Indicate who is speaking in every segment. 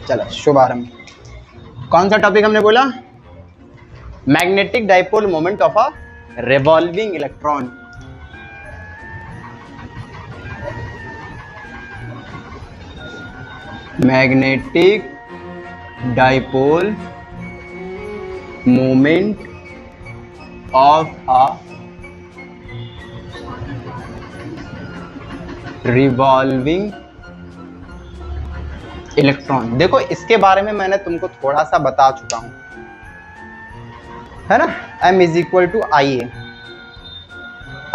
Speaker 1: चलो शुभारंभ। कौन सा टॉपिक हमने बोला? Magnetic dipole moment of a revolving electron. Magnetic dipole moment of a revolving electron. देखो इसके बारे में मैंने तुमको थोड़ा सा बता चुका हूं, है ना। m is equal to I ए।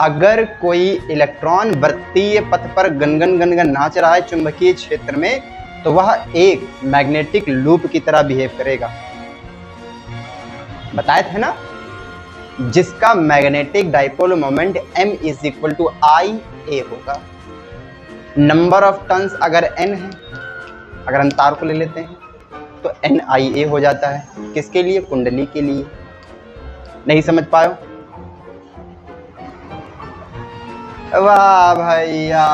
Speaker 1: अगर कोई इलेक्ट्रॉन वृत्तीय पथ पर गनगन गनगन नाच रहा है चुंबकीय क्षेत्र में, तो वह एक मैग्नेटिक लूप की तरह बिहेव करेगा। बताए थे ना, जिसका magnetic dipole moment m is equal to I A होगा। नंबर ऑफ टर्न्स अगर n है, अगर हम तार को ले लेते हैं तो NIA हो जाता है। किसके लिए? कुंडली के लिए। नहीं समझ पायो? वाह भैया,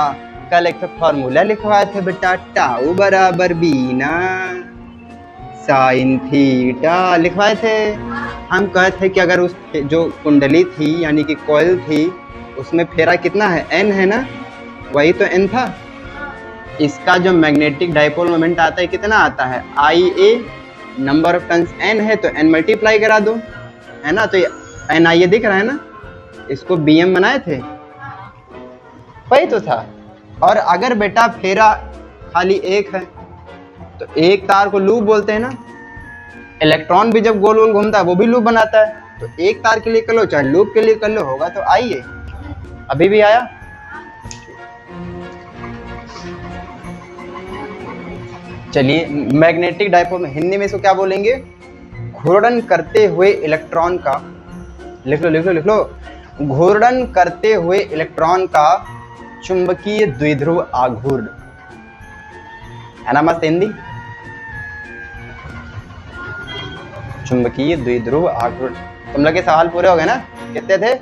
Speaker 1: कल एक फॉर्मूला लिखवाए थे बेटा, टाउ बराबर बीना साइन थीटा लिखवाए थे। हम कहे थे कि अगर उस जो कुंडली थी यानी कि कॉइल थी उसमें फेरा कितना है? n है ना, वही तो n था। इसका जो मैग्नेटिक डाइपोल मोमेंट आता है कितना आता है? IA। Number of turns n है तो n मल्टीप्लाई करा दो, है ना। तो NIA दिख रहा है ना, इसको BM बनाए थे, वही तो था। और अगर बेटा फेरा खाली एक है तो एक तार को लूप बोलते हैं ना। इलेक्ट्रॉन भी जब गोल गोल घूमता है वो भी लूप बनाता है। तो एक तार के लिए कर लो चाहे लूप के लिए कर लो, होगा तो IA। अभी भी आया? चलिए, मैग्नेटिक डाइपोल में हिंदी में इसको क्या बोलेंगे? घूर्णन करते हुए इलेक्ट्रॉन का, लिख लो लिख लो लिख लो, घूर्णन करते हुए इलेक्ट्रॉन का चुंबकीय द्विध्रुव आघूर्ण, है ना मस्त हिंदी। चुंबकीय द्विध्रुव आघूर्ण। तुम लोग के सवाल पूरे हो गए ना? कितने थे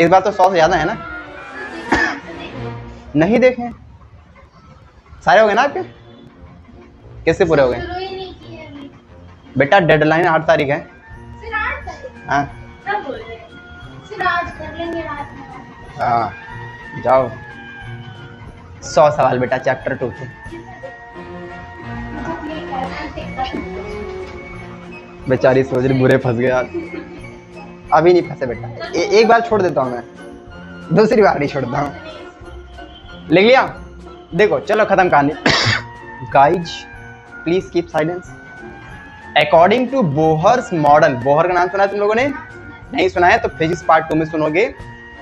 Speaker 1: इस बार? तो 100 से ज्यादा है ना? नहीं देखे? सारे हो गए ना आपके? किससे पूरे हो गए बेटा? डेडलाइन 8 तारीख है। हाँ हाँ, जाओ 100 सवाल बेटा चैप्टर 2 के। बेचारी सोच रही बुरे फंस गए यार। अभी नहीं फंसे बेटा, एक बार छोड़ देता हूँ मैं, दूसरी बार नहीं छोड़ता हूँ। लिख लिया? देखो चलो खत्म कहानी। Guys please keep silence. According to Bohr's model, Bohr का नाम सुना है तुम लोगों ने? नहीं सुना है तो फिजिक्स पार्ट 2 में सुनोगे।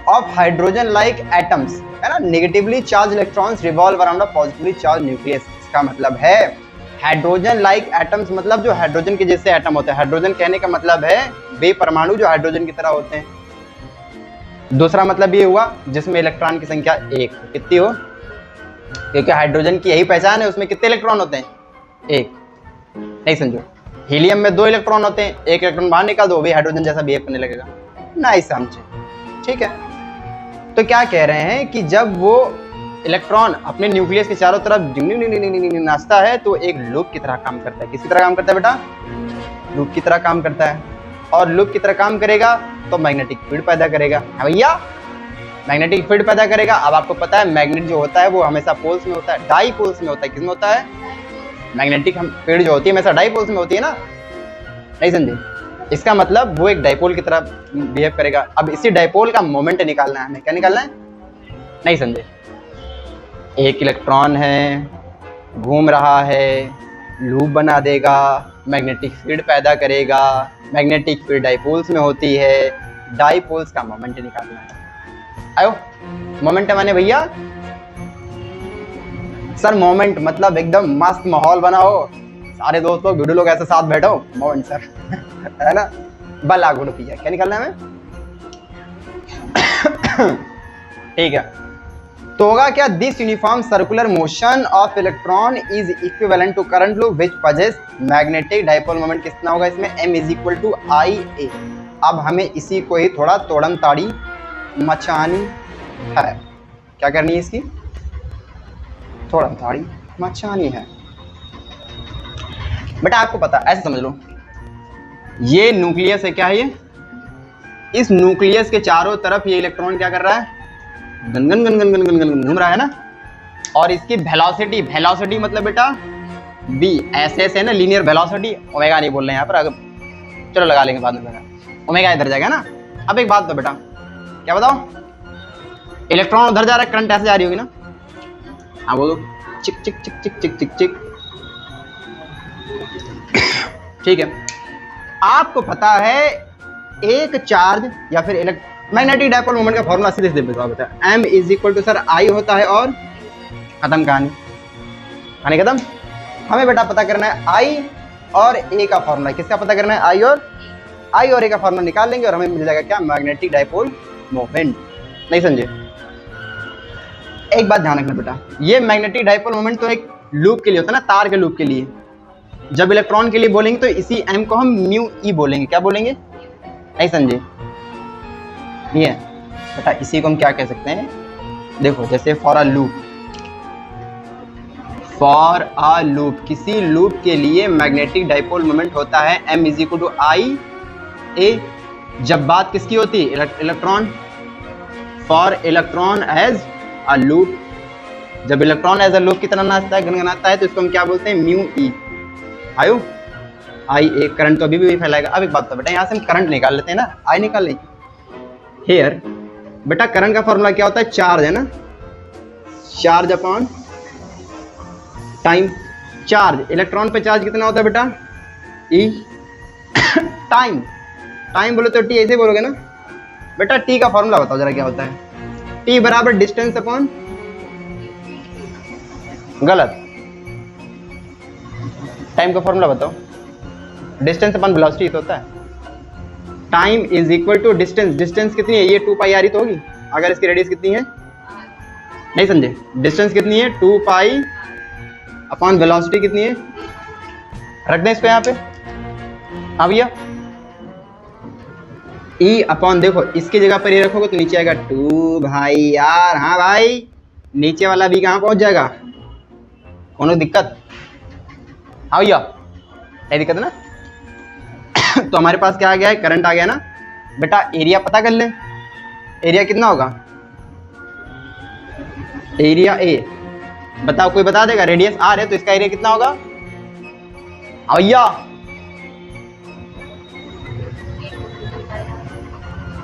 Speaker 1: ऑफ हाइड्रोजन लाइक एटम्स, है ना, negatively charge electrons revolve around a positively charge nucleus. इसका मतलब है हाइड्रोजन लाइक एटम्स मतलब जो हाइड्रोजन के जैसे एटम होते हैं। हाइड्रोजन कहने का मतलब है वे परमाणु जो हाइड्रोजन की तरह होते हैं। दूसरा मतलब ये हुआ जिसमें इलेक्ट्रॉन की संख्या 1 कितनी हो, क्योंकि हाइड्रोजन की यही पहचान है, उसमें कितने इलेक्ट्रॉन होते हैं? 1। नहीं समझो, हीलियम में 2 इलेक्ट्रॉन होते हैं, 1 इलेक्ट्रॉन बाहर निकाल दो, भी हाइड्रोजन जैसा बिहेव करने लगेगा। नहीं समझे? ठीक है। तो क्या कह रहे हैं कि जब वो इलेक्ट्रॉन अपने न्यूक्लियस के चारों तरफ नाचता है तो एक लूप की तरह काम करता है। किसकी तरह काम करता है बेटा? लूप की तरह काम करता है। और लूप की तरह काम करेगा तो मैग्नेटिक फील्ड पैदा करेगा। हाँ भैया, मैग्नेटिक फील्ड पैदा करेगा। अब आपको पता है मैग्नेट जो होता है वो हमेशा पोल्स में होता है, डाईपोल्स में होता है। किसमें होता है? मैग्नेटिक फील्ड जो होती है हमेशा डाईपोल्स में होती है ना। नहीं समझे? इसका मतलब वो एक डाइपोल की तरह बिहेव करेगा। अब इसी डाइपोल का मोमेंट निकालना है हमें। क्या निकालना है? नहीं समझे? एक इलेक्ट्रॉन है, घूम रहा है, लूप बना देगा, मैग्नेटिक फील्ड पैदा करेगा। मैग्नेटिक फील्ड डाइपोल्स में होती है, डाइपोल्स का मोमेंट निकालना है। आयो मोमेंट माने भैया? सर मोमेंट मतलब एकदम मस्त माहौल बनाओ, सारे दोस्त लोग वीडियो लोग ऐसे साथ बैठो, मोमेंट सर। है ना, बला गुड़ पिया। क्या निकालना है हमें? ठीक है, तो होगा क्या? This uniform circular motion of electron is equivalent to current loop which possesses magnetic dipole moment. कितना होगा इसमें? m is equal to I A. अब हमें इसी को ही थोड़ा तोड़म ताड़ी मचानी है। क्या करनी है इसकी? तोड़म ताड़ी मचानी है। बेटा आपको पता, ऐसे समझ लो, ये न्यूक्लियस है, क्या है ये? इस न्यूक्लियस के चारों तरफ ये इलेक्ट्रॉन क्या कर रहा है? Gun gun gun gun gun gun gun घूम रहा है ना। और इसकी वेलोसिटी, वेलोसिटी मतलब बेटा बी, ऐसे ऐसे है ना, लीनियर वेलोसिटी। ओमेगा नहीं बोल रहे हैं यहाँ पर, अगर चलो लगा लेंगे बाद में, ओमेगा इधर जाएगा ना। अब एक बात तो बेटा, क्या बताओ, इलेक्ट्रॉन उधर जा रहा है, करंट ऐसे जा रही होगी ना। हाँ बोलो, चिक चिक चिक चिक चिक चिक चिक। ठीक है, आपको पता है एक चार्ज या फिर मैग्नेटिक डायपोल मोमेंट का फॉर्मूला सीधे सीधे बता, m is equal to sir I होता है और खत्म कहानी, कहानी खत्म। हमें बेटा पता करना है I और A का फॉर्मूला। किसका पता करना है? I और A का फॉर्मूला निकाल लेंगे और हमें मिल जाएगा क्या? Magnetic dipole moment. नहीं समझे? एक बात ध्यान रखना बेटा, ये मैग्नेटिक डायपोल मोमेंट तो एक लूप के लिए होता है ना, तार के लूप के लिए। जब इलेक्ट्रॉन के लिए बोलेंगे तो इसी m को हम म्यू ई बोलेंगे। क्या बोलेंगे? नहीं समझे? ये बेटा इसी को हम क्या कह सकते हैं? देखो जैसे for a loop, for a loop, किसी लूप के लिए मैग्नेटिक डायपोल मोमेंट होता है m is equal to I A. जब बात किसकी होती है? Electron. For electron as a loop, जब इलेक्ट्रॉन एज अ लूप की तरह नाचता है, गनगनाता है, तो इसको हम क्या बोलते हैं? Mu E. आयो आई ए, करंट तो अभी भी फैलाएगा। अब एक बात तो बेटा, यहाँ से हम करंट निकाल लेते हैं ना, आई निकाल लें। हेयर बेटा करंट का फॉर्मूला क्या होता है? चार्ज है ना, charge upon time. Charge, electron पे चार्ज कितना होता है बेटा? ई। टाइम, टाइम बोले तो टी ऐसे बोलोगे ना बेटा। टी का फॉर्मूला बताओ जरा क्या होता है? टी बराबर डिस्टेंस अपॉन, गलत, टाइम का फॉर्मूला बताओ। डिस्टेंस अपॉन वेलोसिटी तो होता है। Time is equal to distance, distance कितनी है? ये 2 पाई आर ही तो होगी, अगर इसकी रेडियस कितनी है? नहीं समझे? डिस्टेंस कितनी है? 2 पाई अपॉन वेलोसिटी कितनी है? रख दें इसको यहाँ पे। हाँ भैया, ई अपॉन, देखो इसकी जगह पर ये रखोगे तो नीचे आएगा 2 भाई यार। हाँ भाई, नीचे वाला भी कहाँ पहुंच जाएगा? कोनो दिक्कत? हाँ भैया, नहीं दिक्कत ना। तो हमारे पास क्या आ गया है? करंट आ गया ना बेटा। एरिया पता कर ले, एरिया कितना होगा? एरिया ए बताओ, कोई बता देगा? रेडियस आर है तो इसका एरिया कितना होगा? भैया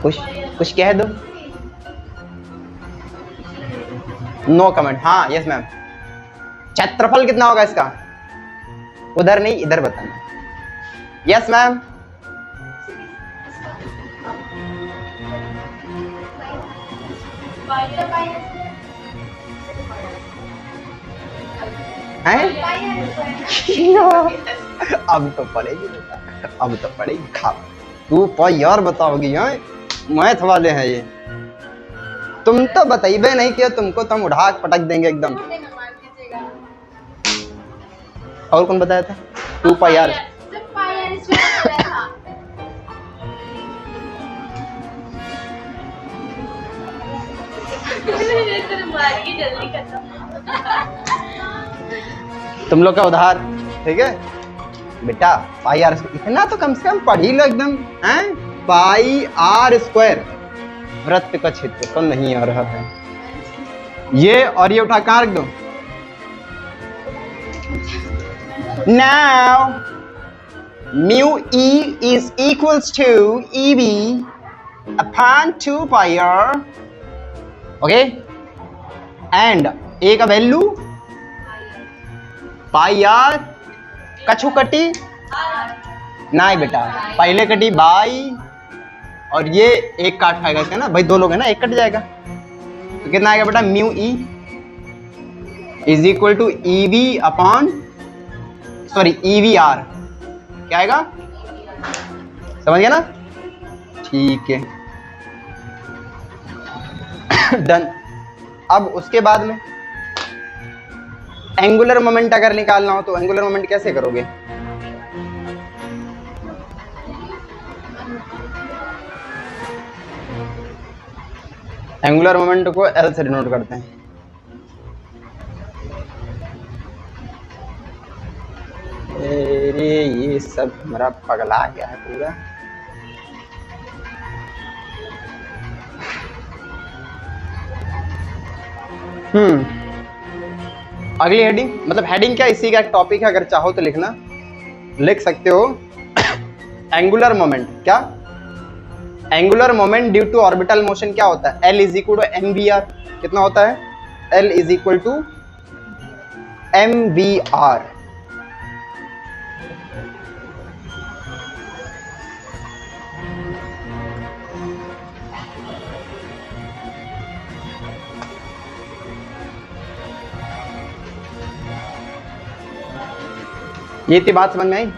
Speaker 1: कुछ कह दो। No comment. हाँ यस मैम। क्षेत्रफल कितना होगा इसका? उधर नहीं, इधर बताना। Yes ma'am. अब तो पड़ेगी बेटा, अब तो पड़ेगी। खा तू पाई यार बताओगी? मैथ वाले हैं ये। तुम तो बताइबे नहीं किया, तुमको तो हम उठा पटक देंगे एकदम। और कौन बताया था? 2 पाई आर। तुम लोग का उधार, ठीक है बेटा। पाई आर इतना तो कम से कम पढ़ ही लो एकदम, हैं? पाई आर स्क्वायर वृत्त का क्षेत्रफल नहीं आ रहा है ये, और ये उठा कहाँ रख दो? Now mu E is equals to E B upon 2 pi R, okay. And A का वैल्यू पाई आर, कछु कटी नहीं बेटा, पहले कटी बाई, और ये एक काट खाएगा इसका ना भाई, 2 लोग है ना, एक कट जाएगा तो कितना आएगा बेटा? Mu E is equal to E V upon, sorry E V R. क्या आएगा? समझ गया ना? ठीक है डन। अब उसके बाद में एंगुलर मोमेंट अगर निकालना हो तो एंगुलर मोमेंट कैसे करोगे? एंगुलर मोमेंट को एल से डिनोट करते हैं। ये सब हमारा पगला गया है पूरा। अगली हेडिंग, मतलब हेडिंग क्या, इसी का एक टॉपिक है, अगर चाहो तो लिखना, लिख सकते हो। एंगुलर मोमेंट, क्या angular moment due to orbital motion क्या होता है? L is equal to M V R. कितना होता है? L is equal to M V R. ये थी बात, समझ में आई?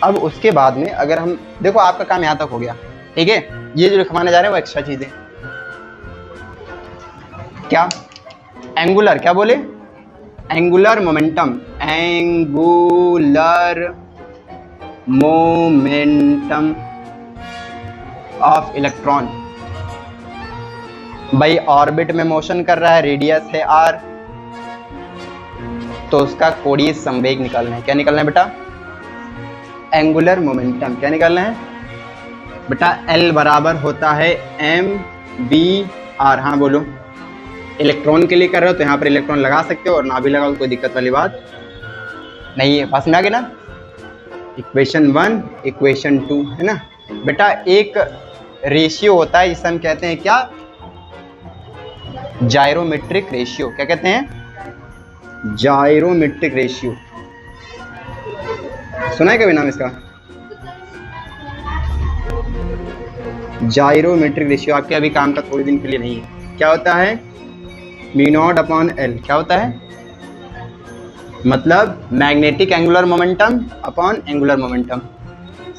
Speaker 1: अब उसके बाद में अगर हम देखो, आपका काम यहां तक हो गया, ठीक है। ये जो लिखवाने जा रहे हैं वो एक्स्ट्रा चीजें, क्या एंगुलर, क्या बोले? Angular momentum, angular momentum of electron भाई ऑर्बिट में मोशन कर रहा है, रेडियस है r, तो उसका कोणीय संवेग निकालना है। क्या निकालना है बेटा? Angular momentum. क्या निकालना है बेटा? L बराबर होता है एम वी आर। हाँ बोलो। इलेक्ट्रॉन के लिए कर रहे हो तो यहाँ पर इलेक्ट्रॉन लगा सकते हो, और ना भी लगाओ तो कोई दिक्कत वाली बात नहीं है। पास में आ गया ना? इक्वेशन 1 इक्वेशन 2 है ना बेटा। एक रेशियो होता है जिसे हम कहते हैं क्या? जायरोमेट्रिक रेशियो। क्या कहते हैं? जायरोमेट्रिक रेशियो। सुना है कभी नाम इसका? जायरोमेट्रिक रेशियो आपके अभी काम का थोड़े दिन के लिए नहीं है। क्या होता है? Mu not upon L. क्या होता है? मतलब magnetic angular momentum upon angular momentum.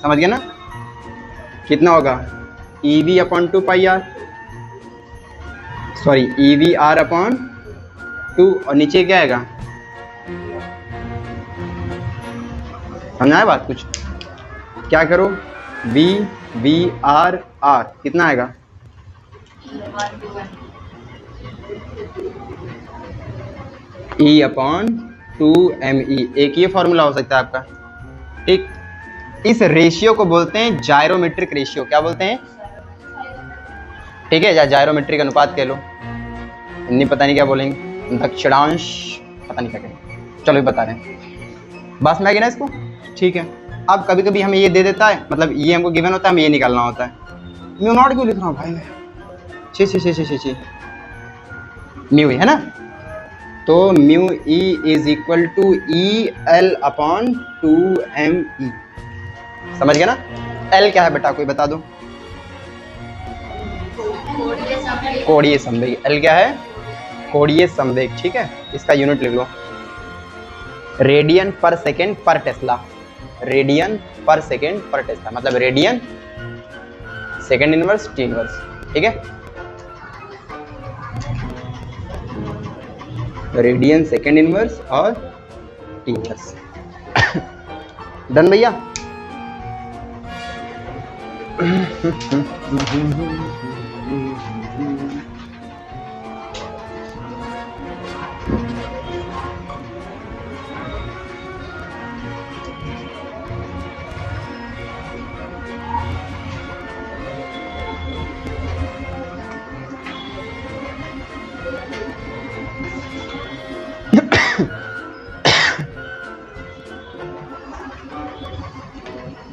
Speaker 1: समझ गए ना? कितना होगा? EV upon 2 pi R, sorry EVR upon 2, और नीचे क्या आएगा? समझा है बात कुछ? क्या करो? VVR कितना आएगा? E upon 2ME। एक ये फॉर्मूला हो सकता है आपका, ठीक। इस रेशियो को बोलते हैं जायरोमेट्रिक रेशियो। क्या बोलते हैं? ठीक है, या जायरोमेट्रिक अनुपात कह लो, हिंदी पता नहीं क्या बोलेंगे, दक्षिणांश पता नहीं क्या कहेंगे, चलो बता रहे हैं। बस में आ गया ना इसको? ठीक है। अब कभी कभी हमें ये दे देता है, मतलब ये हमको गिवन होता है, हमें ये निकालना होता है। म्यू नॉट क्यों लिख रहा हूँ भाई मैं? छी म्यू है ना, तो mu E is equal to EL upon 2ME। समझ गया ना? L क्या है बेटा, कोई बता दो? कोणीय संवेग। L क्या है? कोणीय संवेग। ठीक है, इसका यूनिट लिख लो, रेडियन पर सेकेंड पर टेस्ला। रेडियन पर सेकेंड पर टेस्ला, मतलब radian second inverse T inverse. ठीक है, रेडियन सेकेंड इनवर्स और टी इनवर्स। डन भैया?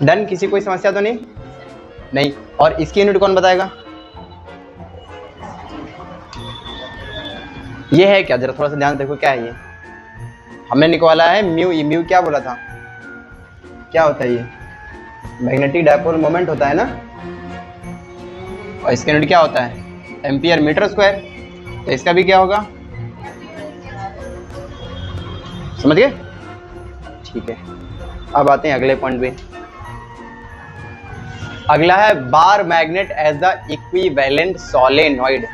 Speaker 1: डन? किसी कोई समस्या तो नहीं? और इसकी यूनिट कौन बताएगा? ये है क्या? जरा थोड़ा सा ध्यान देखो, क्या है ये? हमने निकाला है म्यू। म्यू क्या बोला था? क्या होता है ये? मैग्नेटिक डायपोल मोमेंट होता है ना, और इसका यूनिट क्या होता है? Ampere metre square. तो इसका भी क्या होगा? समझ गए? ठीक है, अब आते हैं अगले पॉइंट पे। अगला है bar magnet as the equivalent solenoid.